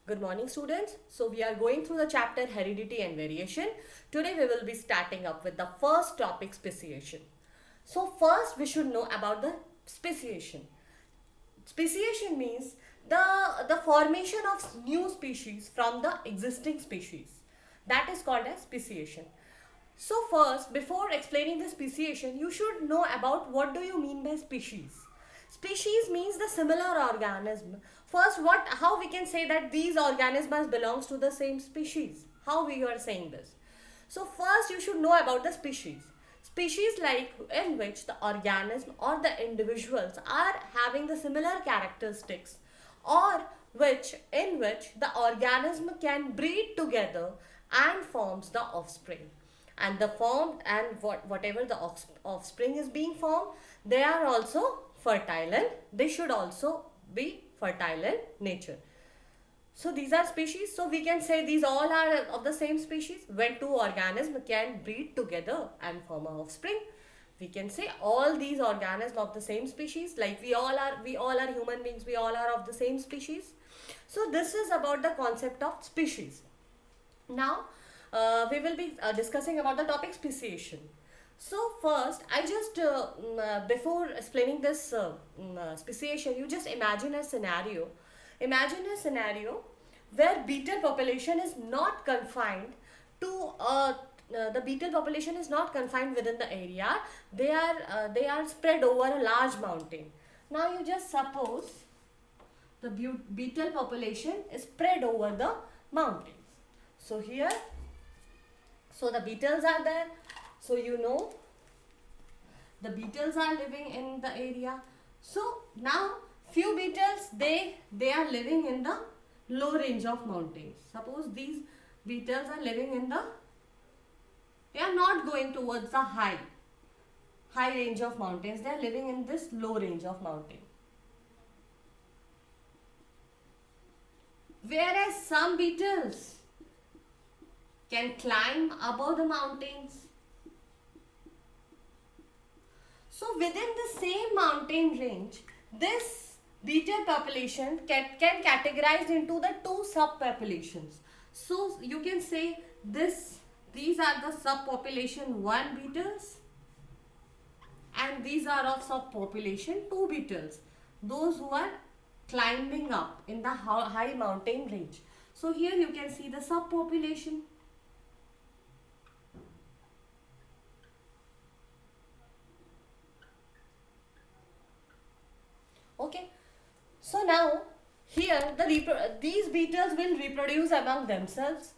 Good morning, students. So we are going through the chapter Heredity and Variation. Today we will be starting up with the first topic, speciation. So first we should know about the speciation. Speciation means the formation of new species from the existing species. That is called as speciation. So first, before explaining the speciation, you should know about what do you mean by species. Species means the similar organism. First, how we can say that these organisms belongs to the same species? How we are saying this? So first, you should know about the species. Species like in which the organism or the individuals are having the similar characteristics, or which the organism can breed together and forms the offspring. And the formed and whatever the offspring is being formed, they are also fertile and they should also be fertile in nature. So these are species. So we can say these all are of the same species. When two organisms can breed together and form an offspring, we can say all these organisms of the same species. Like we all are human beings. We all are of the same species. So this is about the concept of species. Now we will be discussing about the topic speciation. So first, I just before explaining this speciation, you just imagine a scenario. Imagine a scenario where beetle population is not confined to the beetle population is not confined within the area. They are spread over a large mountain. Now you just suppose the beetle population is spread over the mountains. So here, so the beetles are there. So you know the beetles are living in the area. So now few beetles they are living in the low range of mountains. Suppose these beetles are living in the, they are not going towards the high range of mountains. They are living in this low range of mountain. Whereas some beetles can climb above the mountains. So within the same mountain range, this beetle population can categorized into the two subpopulations. So you can say these are the subpopulation 1 beetles and these are of subpopulation 2 beetles. Those who are climbing up in the high mountain range. So here you can see the subpopulation. Okay. So now here these beetles will reproduce among themselves,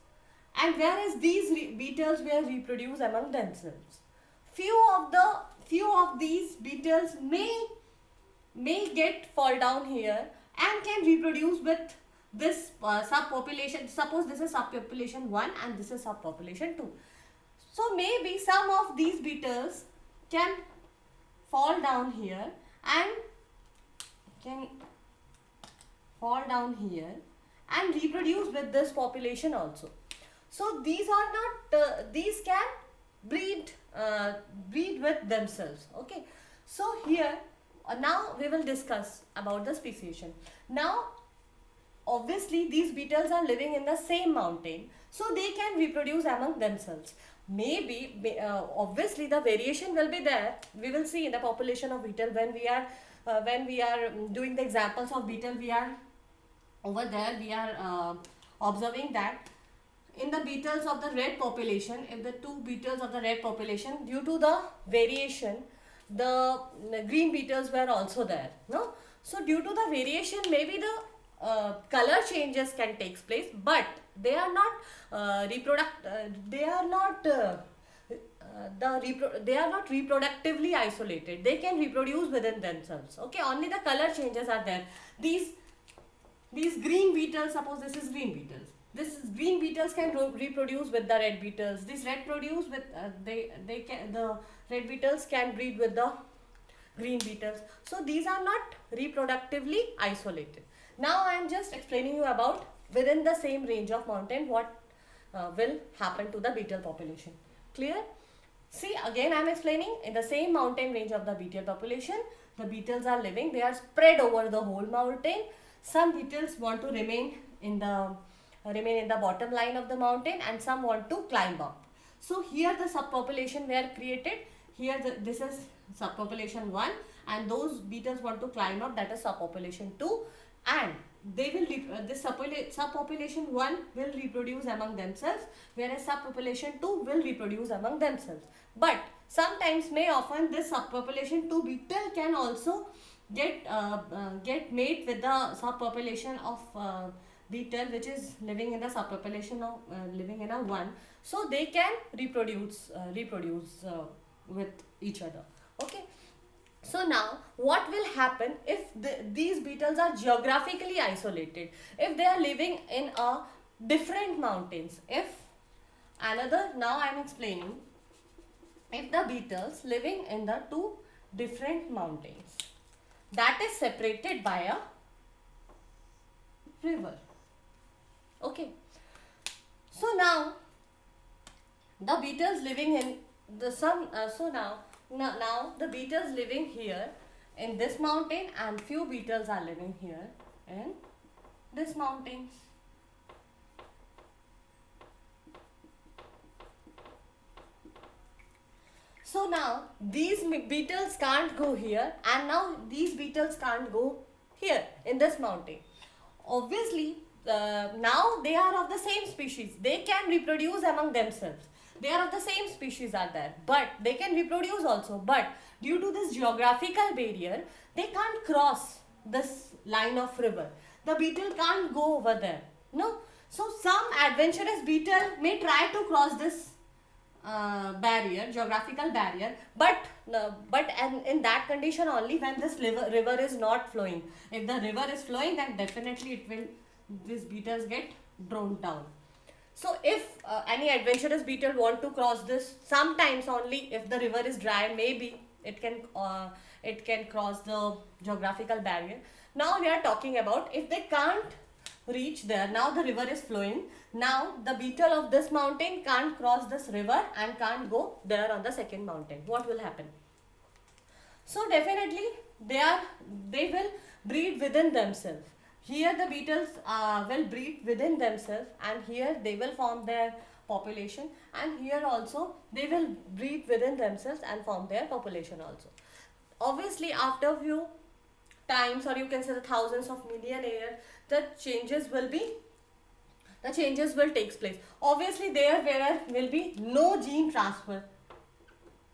and whereas these beetles will reproduce among themselves. Few of these beetles may get fall down here and can reproduce with this subpopulation. Suppose this is subpopulation 1 and this is subpopulation 2. So maybe some of these beetles can fall down here and can fall down here and reproduce with this population also. So these are not these can breed with themselves. Okay. So here now we will discuss about the speciation. Now obviously these beetles are living in the same mountain, so they can reproduce among themselves. Maybe obviously the variation will be there. We will see in the population of beetle when we are doing the examples of beetle. We are over there, we are observing that in the beetles of the red population, if the two beetles of the red population, due to the variation, the green beetles were also there. No, so due to the variation, maybe the color changes can take place, but they are not they are not they are not reproductively isolated. They can reproduce within themselves. Okay, only the color changes are there. These green beetles, suppose this is green beetles. This is green beetles can reproduce with the red beetles. This red produce with they can, the red beetles can breed with the green beetles. So these are not reproductively isolated. Now I am just explaining you about within the same range of mountain what will happen to the beetle population. Clear? See, again I am explaining in the same mountain range of the beetle population. The beetles are living. They are spread over the whole mountain. some beetles want to remain in the bottom line of the mountain, and some want to climb up. So here the subpopulation were created. Here this is subpopulation 1, and those beetles want to climb up, that is subpopulation 2, and they will this subpopulation 1 will reproduce among themselves, whereas subpopulation 2 will reproduce among themselves. But sometimes, may often, this subpopulation 2 beetle can also get mate with the subpopulation of beetle which is living in the subpopulation of living in a 1, so they can reproduce with each other. Okay. So now what will happen if these beetles are geographically isolated, if they are living in a different mountains, if another, now I am explaining, if the beetles living in the two different mountains that is separated by a river. Okay. So now the beetles living in the now the beetles living here in this mountain, and few beetles are living here in this mountains. So now these beetles can't go here, and now these beetles can't go here in this mountain. Obviously, now they are of the same species. They can reproduce among themselves. They are of the same species are there, but they can reproduce also. But due to this geographical barrier, they can't cross this line of river. The beetle can't go over there. No. So some adventurous beetle may try to cross this barrier, geographical barrier, but in that condition only, when this river is not flowing. If the river is flowing, then definitely these beetles get drowned down. So if any adventurous beetle want to cross this, sometimes only if the river is dry, maybe it can cross the geographical barrier. Now we are talking about if they can't reach there. Now the river is flowing. Now the beetle of this mountain can't cross this river and can't go there on the second mountain. What will happen? So definitely they will breed within themselves. Here the beetles will breed within themselves, and here they will form their population, and here also they will breed within themselves and form their population also. Obviously after few times, or you can say the thousands of million years, the changes will take place. Obviously there will be no gene transfer.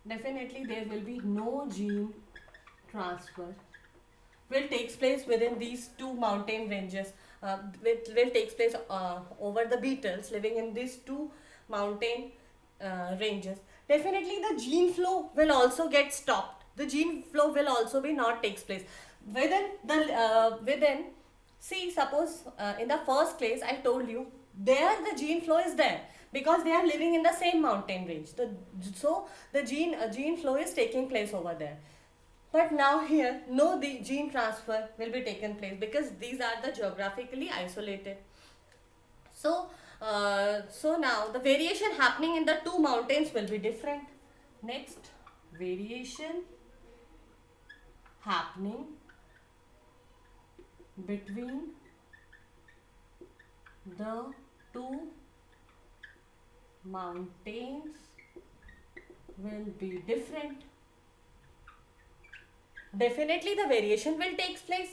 Definitely there will be no gene transfer will takes place within these two mountain ranges. Will takes place over the beetles living in these two mountain ranges. Definitely the gene flow will also get stopped. The gene flow will also be not takes place within. See, suppose in the first place I told you, there the gene flow is there because they are living in the same mountain range. So the gene flow is taking place over there. But now here, no the gene transfer will be taken place because these are the geographically isolated. So now the variation happening in the two mountains will be different. Next, variation happening between the two mountains will be different. Definitely the variation will take place.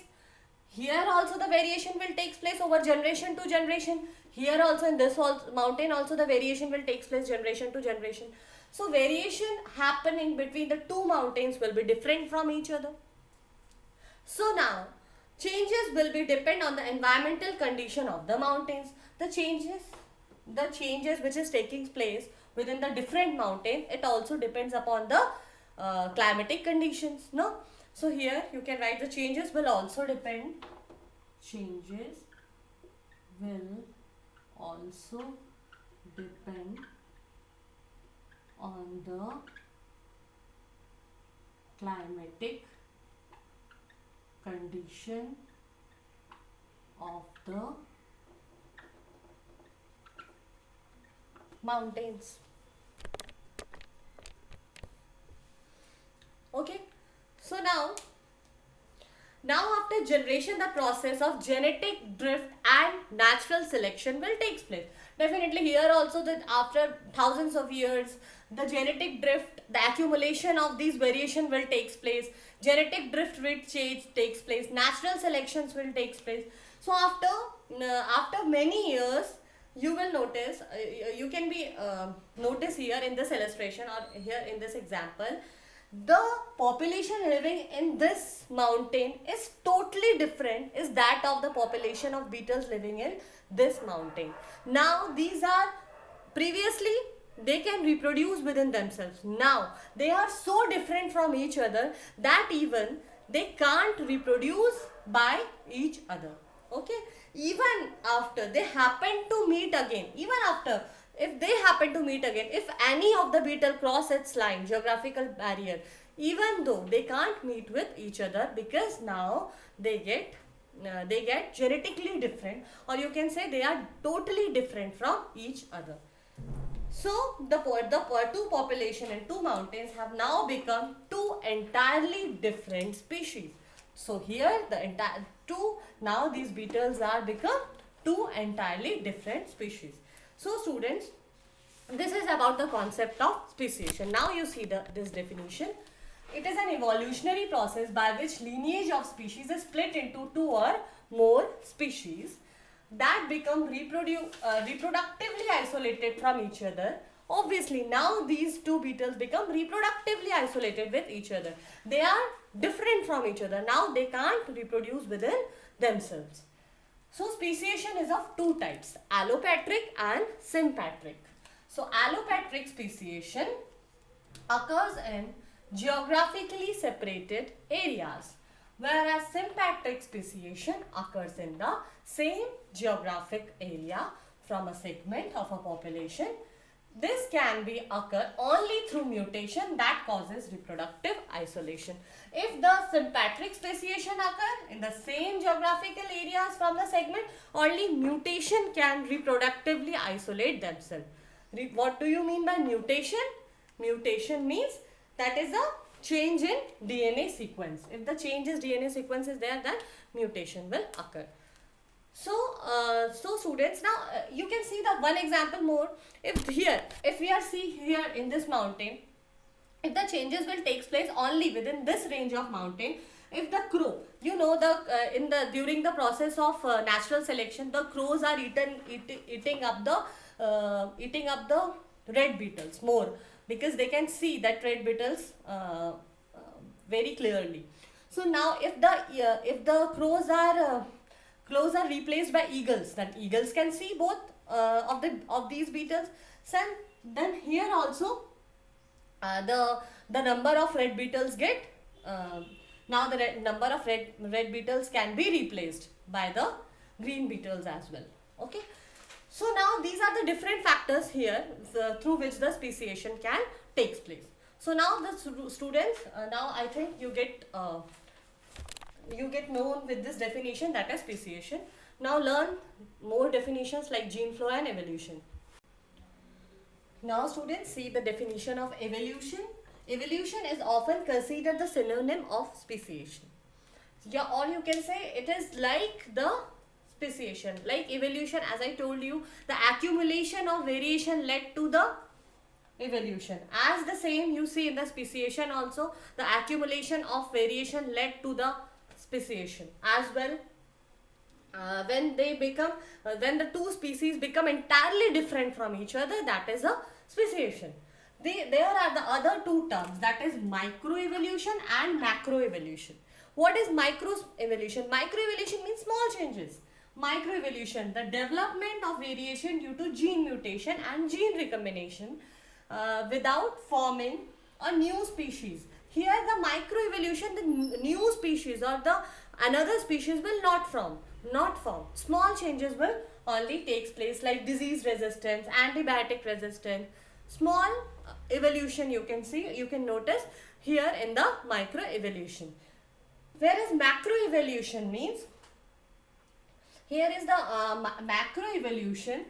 Here also the variation will take place over generation to generation. Here also in this mountain also the variation will take place generation to generation. So variation happening between the two mountains will be different from each other. So now changes will be depend on the environmental condition of the mountains. The changes which is taking place within the different mountain, it also depends upon the climatic conditions. No. So here you can write the changes will also depend. Changes will also depend on the climatic condition of the mountains. Okay. So Now after generation, the process of genetic drift and natural selection will take place. Definitely here also that after thousands of years, the genetic drift, the accumulation of these variation will take place. Genetic drift will change takes place. Natural selections will take place. So after many years, you will notice, you can be notice here in this illustration or here in this example, the population living in this mountain is totally different is that of the population of beetles living in this mountain. Now these are, previously they can reproduce within themselves, now they are so different from each other that even they can't reproduce by each other. Okay, even after they happen to meet again, even after, if they happen to meet again, if any of the beetle cross its line, geographical barrier, even though they can't meet with each other, because now they get genetically different, or you can say they are totally different from each other. So the two population and two mountains have now become two entirely different species. So here the entire two, now these beetles are become two entirely different species. So students, this is about the concept of speciation. Now you see this definition. It is an evolutionary process by which lineage of species is split into two or more species that become reproductively isolated from each other. Obviously, now these two beetles become reproductively isolated with each other. They are different from each other. Now they can't reproduce within themselves. So speciation is of two types, allopatric and sympatric. So allopatric speciation occurs in geographically separated areas, whereas sympatric speciation occurs in the same geographic area from a segment of a population. This can be occur only through mutation that causes reproductive isolation. If the sympatric speciation occur in the same geographical areas from the segment, only mutation can reproductively isolate themselves. What do you mean by mutation? Mutation means that is a change in DNA sequence. If the change in DNA sequence is there, then mutation will occur. So students, now you can see the one example more. If we are see here in this mountain, if the changes will take place only within this range of mountain, if the crow, you know, during the process of natural selection, the crows are eating up the red beetles more, because they can see that red beetles very clearly. So now if the crows are replaced by eagles, then eagles can see both of these beetles. Then here also the number of red beetles get now the number of red beetles can be replaced by the green beetles as well. Okay. So now these are the different factors here through which the speciation can take place. So now the students, now I think you get known with this definition, that is speciation. Now learn more definitions like gene flow and evolution. Now students, see the definition of evolution. Evolution is often considered the synonym of speciation. Yeah, or you can say it is like the speciation. Like evolution, as I told you, the accumulation of variation led to the evolution. As the same you see in the speciation also, the accumulation of variation led to the speciation as well. When the two species become entirely different from each other, that is a speciation. There are the other two terms, that is microevolution and macroevolution. What is microevolution? Microevolution means small changes. Microevolution, the development of variation due to gene mutation and gene recombination without forming a new species. Here the microevolution, the new species or the another species will not form. Small changes will only take place, like disease resistance, antibiotic resistance. Small evolution you can notice here in the microevolution. Whereas macroevolution means, here is the macroevolution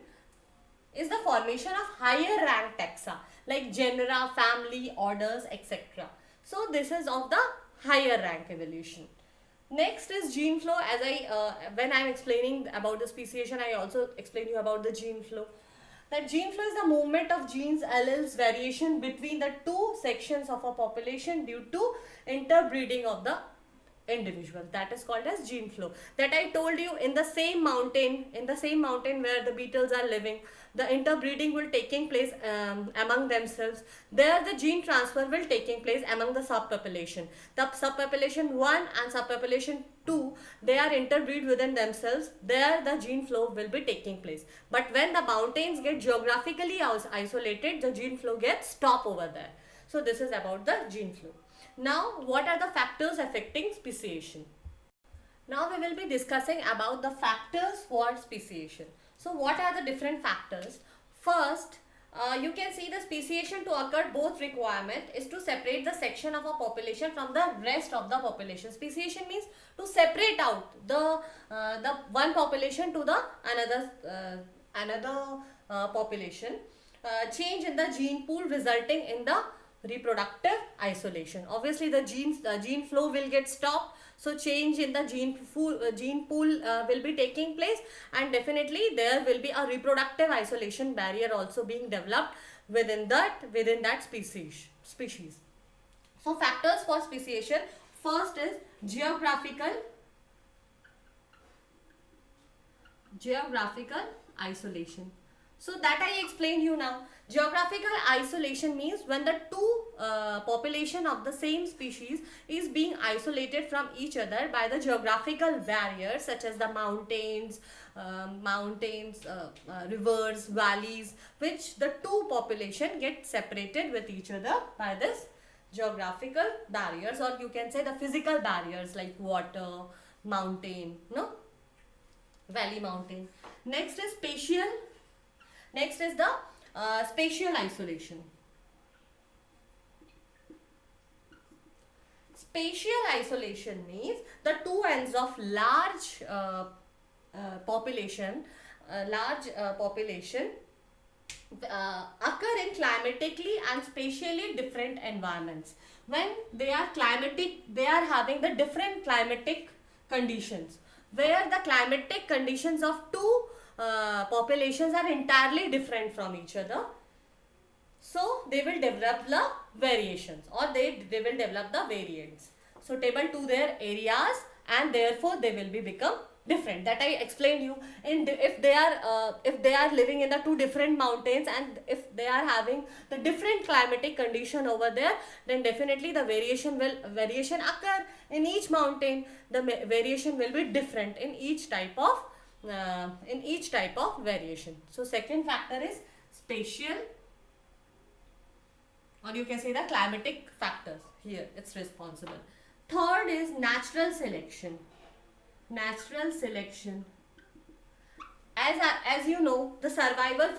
is the formation of higher rank taxa like genera, family, orders, etc. So this is of the higher rank evolution. Next is gene flow. As I when I'm explaining about the speciation, I also explain you about the gene flow. That gene flow is the movement of genes alleles variation between the two sections of a population due to interbreeding of the individual. That is called as gene flow. That I told you, in the same mountain where the beetles are living, the interbreeding will taking place among themselves. There the gene transfer will taking place among the subpopulation. The subpopulation 1 and subpopulation 2, they are interbreed within themselves. There the gene flow will be taking place. But when the mountains get geographically isolated, the gene flow gets stop over there. So this is about the gene flow. Now, what are the factors affecting speciation? Now we will be discussing about the factors for speciation. So what are the different factors? First, you can see the speciation to occur, both requirement is to separate the section of a population from the rest of the population. Speciation means to separate out the one population to the another population. Change in the gene pool resulting in the reproductive isolation. Obviously the gene flow will get stopped, so change in the gene pool will be taking place, and definitely there will be a reproductive isolation barrier also being developed within that species. So factors for speciation: first is geographical isolation. So that I explained you now. Geographical isolation means when the two population of the same species is being isolated from each other by the geographical barriers such as the mountains, rivers, valleys, which the two population get separated with each other by this geographical barriers, or you can say the physical barriers like water, mountain, no? Valley, mountain. Next is the spatial isolation. Spatial isolation means the two ends of large population occur in climatically and spatially different environments. When they are having the different climatic conditions, where the climatic conditions of two populations are entirely different from each other. So they will develop the variations, or they will develop the variants, suitable to their areas, and therefore they will be become different. That I explained you. And if they are living in the two different mountains, and if they are having the different climatic condition over there, then definitely the variation occur in each mountain. The variation will be different in each type of variation. So second factor is spatial, or you can say the climatic factors. Here it's responsible. Third is natural selection. As you know, the survival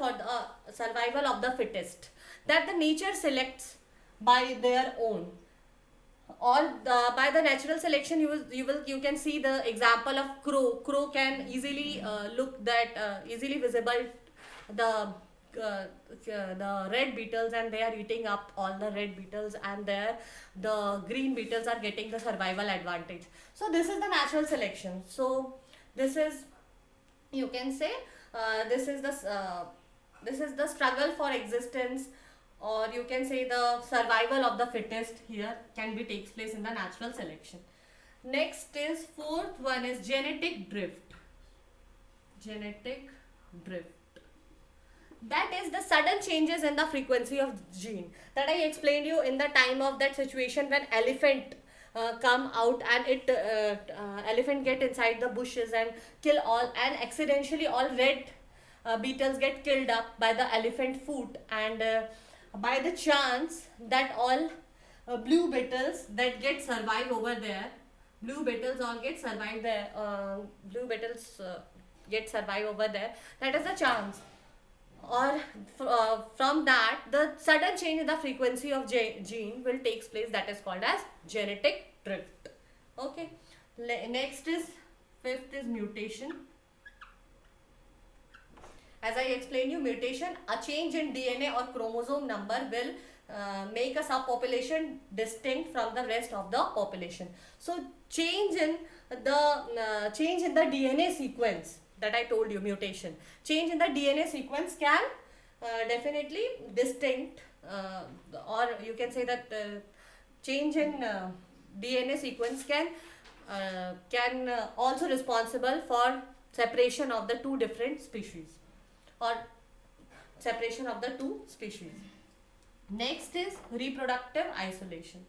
of the fittest, that the nature selects by their own, or by the natural selection. You can see the example of crow can easily easily visible the red beetles, and they are eating up all the red beetles, and the green beetles are getting the survival advantage. So this is the natural selection. So this is, you can say, this is the struggle for existence, or you can say the survival of the fittest here can be takes place in the natural selection. Next is fourth one is genetic drift. That is the sudden changes in the frequency of gene, that I explained you in the time of that situation when elephant come out, and elephant get inside the bushes and kill all, and accidentally all red beetles get killed up by the elephant foot, and by the chance that all blue beetles that get survive over there, blue beetles get survive over there. That is the chance, or from that the sudden change in the frequency of gene will takes place, that is called as genetic drift. Okay. Next is fifth is mutation. As I explained you, mutation, a change in DNA or chromosome number will make a subpopulation distinct from the rest of the population. So change in the DNA sequence that I told you, mutation. Change in the DNA sequence can definitely distinct, or you can say that change in DNA sequence can also responsible for separation of the two different species, or separation of the two species. Next is reproductive isolation.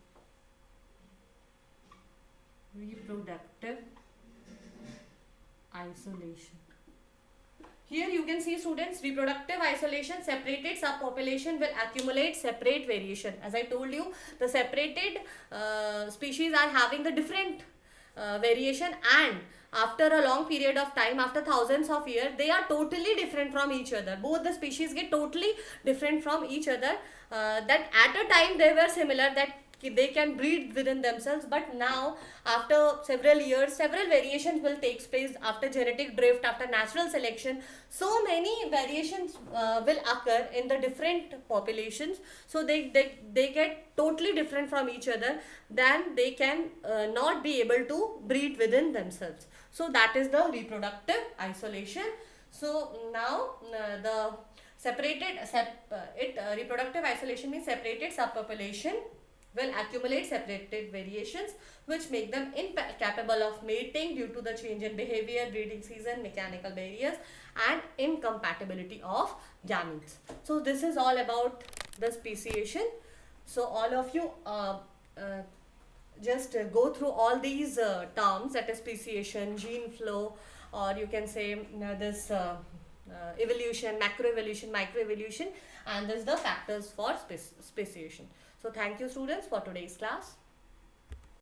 Reproductive isolation. Here you can see, students, reproductive isolation, separated subpopulation will accumulate separate variation. As I told you, the separated species are having the different variation, and after a long period of time, after thousands of years, they are totally different from each other. Both the species get totally different from each other. That at a time they were similar, that they can breed within themselves, but now after several years, several variations will take place after genetic drift, after natural selection. So many variations will occur in the different populations, so they get totally different from each other, then they can not be able to breed within themselves. So that is the reproductive isolation. So now the reproductive isolation means separated subpopulation will accumulate separated variations which make them incapable of mating due to the change in behavior, breeding season, mechanical barriers, and incompatibility of gametes. So this is all about the speciation. So all of you just go through all these terms, that is speciation, gene flow, or you can say this evolution, macroevolution, microevolution, and this the factors for speciation. So thank you, students, for today's class.